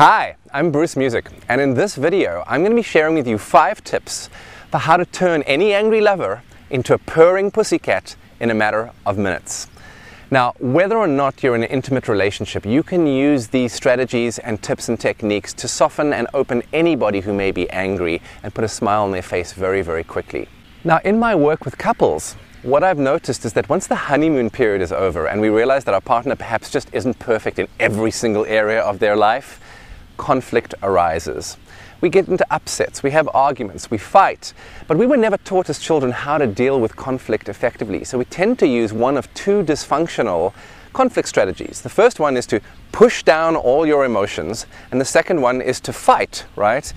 Hi, I'm Bruce Music, and in this video I'm going to be sharing with you 5 tips for how to turn any angry lover into a purring pussycat in a matter of minutes. Now, whether or not you're in an intimate relationship, you can use these strategies and tips and techniques to soften and open anybody who may be angry and put a smile on their face very, very quickly. Now, in my work with couples, what I've noticed is that once the honeymoon period is over and we realize that our partner perhaps just isn't perfect in every single area of their life, conflict arises. We get into upsets, we have arguments, we fight, but we were never taught as children how to deal with conflict effectively. So we tend to use one of 2 dysfunctional conflict strategies. The first one is to push down all your emotions, and the second one is to fight, right?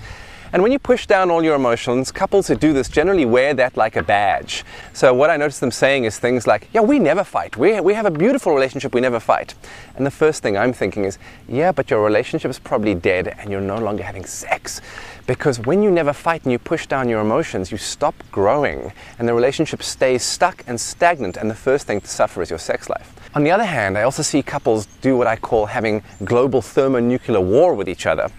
And when you push down all your emotions, couples who do this generally wear that like a badge. So what I notice them saying is things like, yeah, we never fight. We have a beautiful relationship, we never fight. And the first thing I'm thinking is, yeah, but your relationship is probably dead and you're no longer having sex. Because when you never fight and you push down your emotions, you stop growing and the relationship stays stuck and stagnant, and the first thing to suffer is your sex life. On the other hand, I also see couples do what I call having global thermonuclear war with each other.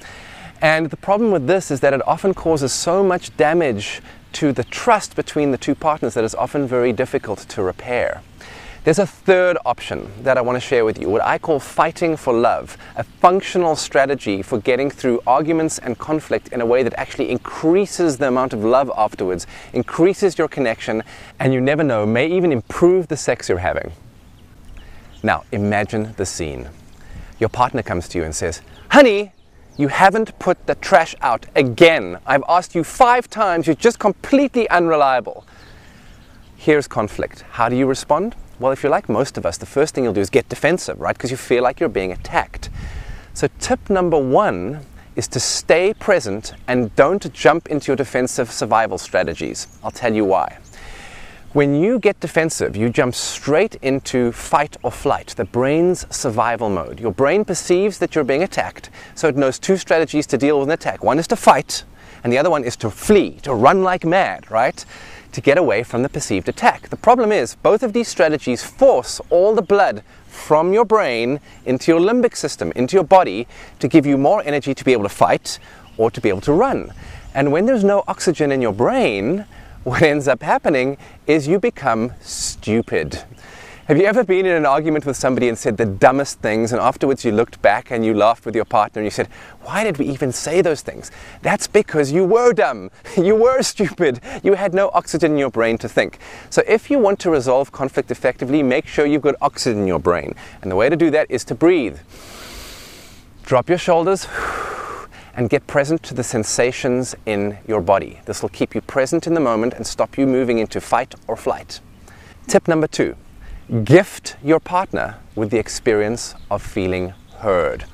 And the problem with this is that it often causes so much damage to the trust between the 2 partners that it's often very difficult to repair. There's a third option that I want to share with you, what I call fighting for love, a functional strategy for getting through arguments and conflict in a way that actually increases the amount of love afterwards, increases your connection, and you never know, may even improve the sex you're having. Now, imagine the scene. Your partner comes to you and says, "Honey, you haven't put the trash out again. I've asked you 5 times, you're just completely unreliable." Here's conflict. How do you respond? Well, if you're like most of us, the first thing you'll do is get defensive, right? Because you feel like you're being attacked. So tip number 1 is to stay present and don't jump into your defensive survival strategies. I'll tell you why. When you get defensive, you jump straight into fight or flight, the brain's survival mode. Your brain perceives that you're being attacked, so it knows 2 strategies to deal with an attack. One is to fight, and the other one is to flee, to run like mad, right? To get away from the perceived attack. The problem is, both of these strategies force all the blood from your brain into your limbic system, into your body, to give you more energy to be able to fight or to be able to run. And when there's no oxygen in your brain, what ends up happening is you become stupid. Have you ever been in an argument with somebody and said the dumbest things, and afterwards you looked back and you laughed with your partner and you said, "Why did we even say those things?" That's because you were dumb. You were stupid. You had no oxygen in your brain to think. So if you want to resolve conflict effectively, make sure you've got oxygen in your brain. And the way to do that is to breathe. Drop your shoulders and get present to the sensations in your body. This will keep you present in the moment and stop you moving into fight or flight. Tip number 2, gift your partner with the experience of feeling heard.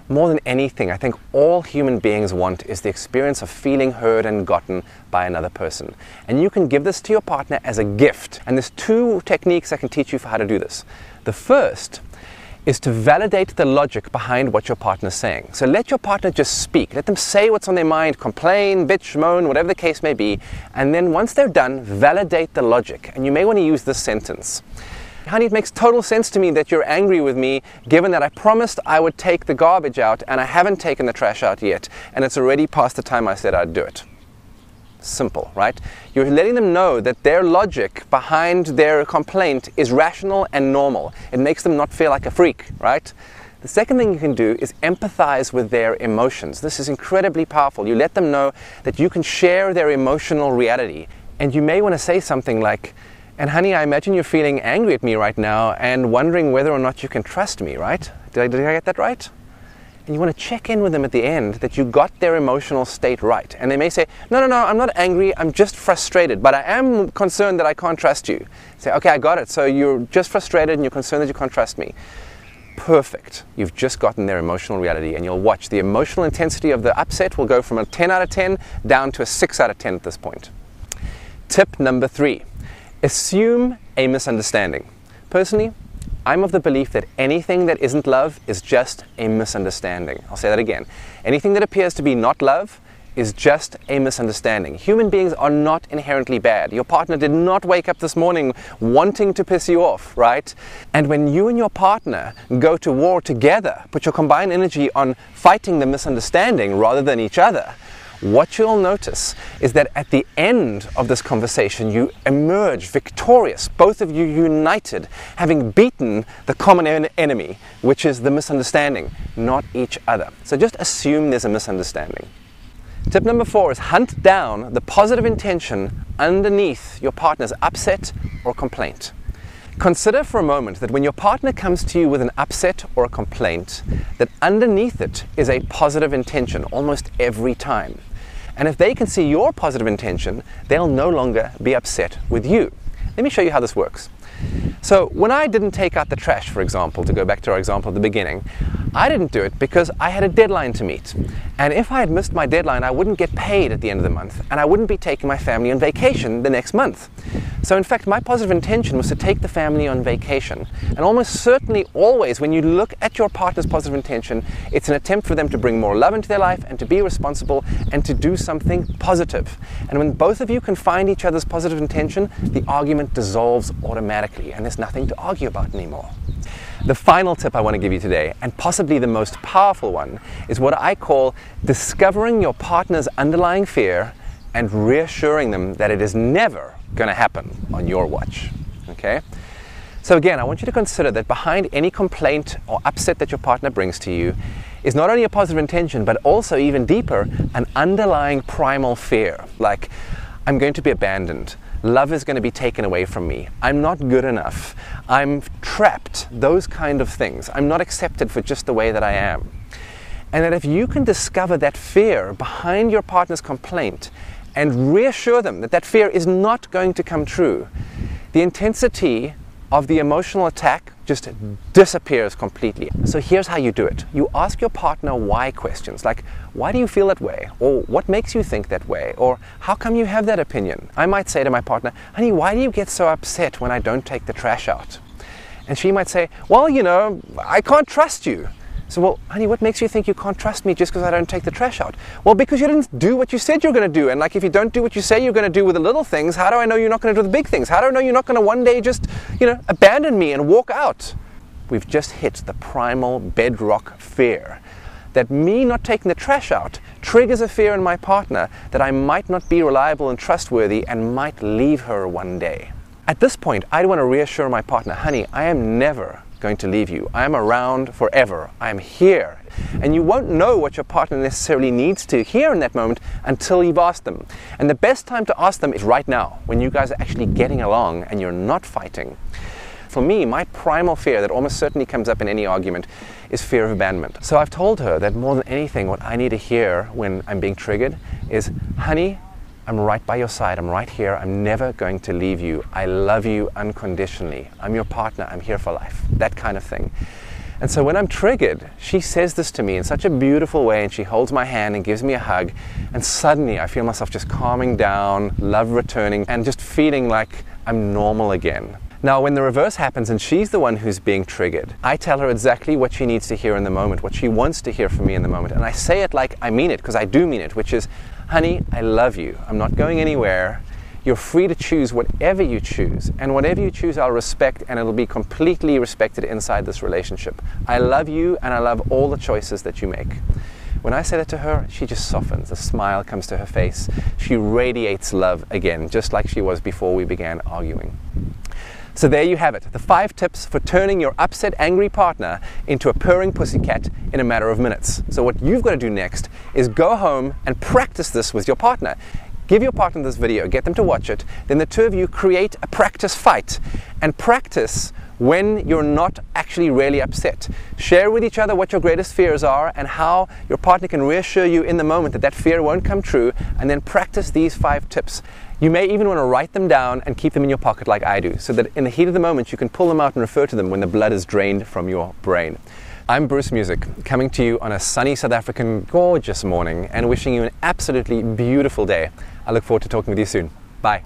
More than anything, I think all human beings want is the experience of feeling heard and gotten by another person. And you can give this to your partner as a gift. And there's 2 techniques I can teach you for how to do this. The first is to validate the logic behind what your partner's saying. So let your partner just speak. Let them say what's on their mind, complain, bitch, moan, whatever the case may be. And then once they're done, validate the logic. And you may want to use this sentence. "Honey, it makes total sense to me that you're angry with me, given that I promised I would take the garbage out and I haven't taken the trash out yet. And it's already past the time I said I'd do it." Simple, right? You're letting them know that their logic behind their complaint is rational and normal. It makes them not feel like a freak, right? The second thing you can do is empathize with their emotions. This is incredibly powerful. You let them know that you can share their emotional reality. And you may want to say something like, "And honey, I imagine you're feeling angry at me right now and wondering whether or not you can trust me, right? Did I get that right?" And you want to check in with them at the end that you got their emotional state right. And they may say, no, I'm not angry, I'm just frustrated, but I am concerned that I can't trust you." Say, "Okay, I got it. So you're just frustrated and you're concerned that you can't trust me." Perfect. You've just gotten their emotional reality, and you'll watch the emotional intensity of the upset will go from a 10 out of 10 down to a 6 out of 10 at this point. Tip number 3, assume a misunderstanding. Personally, I'm of the belief that anything that isn't love is just a misunderstanding. I'll say that again. Anything that appears to be not love is just a misunderstanding. Human beings are not inherently bad. Your partner did not wake up this morning wanting to piss you off, right? And when you and your partner go to war together, put your combined energy on fighting the misunderstanding rather than each other, what you'll notice is that at the end of this conversation, you emerge victorious, both of you united, having beaten the common enemy, which is the misunderstanding, not each other. So just assume there's a misunderstanding. Tip number 4 is hunt down the positive intention underneath your partner's upset or complaint. Consider for a moment that when your partner comes to you with an upset or a complaint, that underneath it is a positive intention almost every time. And if they can see your positive intention, they'll no longer be upset with you. Let me show you how this works. So when I didn't take out the trash, for example, to go back to our example at the beginning, I didn't do it because I had a deadline to meet. And if I had missed my deadline, I wouldn't get paid at the end of the month, and I wouldn't be taking my family on vacation the next month. So in fact, my positive intention was to take the family on vacation. And almost certainly always, when you look at your partner's positive intention, it's an attempt for them to bring more love into their life and to be responsible and to do something positive. And when both of you can find each other's positive intention, the argument dissolves automatically, and there's nothing to argue about anymore. The final tip I want to give you today, and possibly the most powerful one, is what I call discovering your partner's underlying fear and reassuring them that it is never going to happen on your watch. Okay? So again, I want you to consider that behind any complaint or upset that your partner brings to you is not only a positive intention, but also even deeper, an underlying primal fear, like, I'm going to be abandoned. Love is going to be taken away from me. I'm not good enough. I'm trapped. Those kind of things. I'm not accepted for just the way that I am. And that if you can discover that fear behind your partner's complaint and reassure them that that fear is not going to come true, the intensity of the emotional attack just disappears completely. So here's how you do it. You ask your partner why questions, like, why do you feel that way? Or what makes you think that way? Or how come you have that opinion? I might say to my partner, honey, why do you get so upset when I don't take the trash out? And she might say, well, you know, I can't trust you. So, well, honey, what makes you think you can't trust me just because I don't take the trash out? Well, because you didn't do what you said you're going to do. And like, if you don't do what you say you're going to do with the little things, how do I know you're not going to do the big things? How do I know you're not going to one day just, abandon me and walk out? We've just hit the primal bedrock fear. That me not taking the trash out triggers a fear in my partner that I might not be reliable and trustworthy and might leave her one day. At this point, I want to reassure my partner, honey, I am never going to leave you. I am around forever. I am here. And you won't know what your partner necessarily needs to hear in that moment until you've asked them. And the best time to ask them is right now, when you guys are actually getting along and you're not fighting. For me, my primal fear that almost certainly comes up in any argument is fear of abandonment. So I've told her that more than anything, what I need to hear when I'm being triggered is, honey, I'm right by your side. I'm right here. I'm never going to leave you. I love you unconditionally. I'm your partner. I'm here for life. That kind of thing. And so when I'm triggered, she says this to me in such a beautiful way, and she holds my hand and gives me a hug, and suddenly I feel myself just calming down, love returning, and just feeling like I'm normal again. Now, when the reverse happens and she's the one who's being triggered, I tell her exactly what she needs to hear in the moment, what she wants to hear from me in the moment. And I say it like I mean it, because I do mean it, which is, honey, I love you. I'm not going anywhere. You're free to choose whatever you choose. And whatever you choose, I'll respect, and it'll be completely respected inside this relationship. I love you, and I love all the choices that you make. When I say that to her, she just softens. A smile comes to her face. She radiates love again, just like she was before we began arguing. So there you have it, the 5 tips for turning your upset, angry partner into a purring pussycat in a matter of minutes. So what you've got to do next is go home and practice this with your partner. Give your partner this video, get them to watch it, then the two of you create a practice fight and practice when you're not actually really upset. Share with each other what your greatest fears are and how your partner can reassure you in the moment that that fear won't come true, and then practice these 5 tips. You may even want to write them down and keep them in your pocket like I do, so that in the heat of the moment you can pull them out and refer to them when the blood is drained from your brain. I'm Bruce Music, coming to you on a sunny South African gorgeous morning and wishing you an absolutely beautiful day. I look forward to talking with you soon. Bye.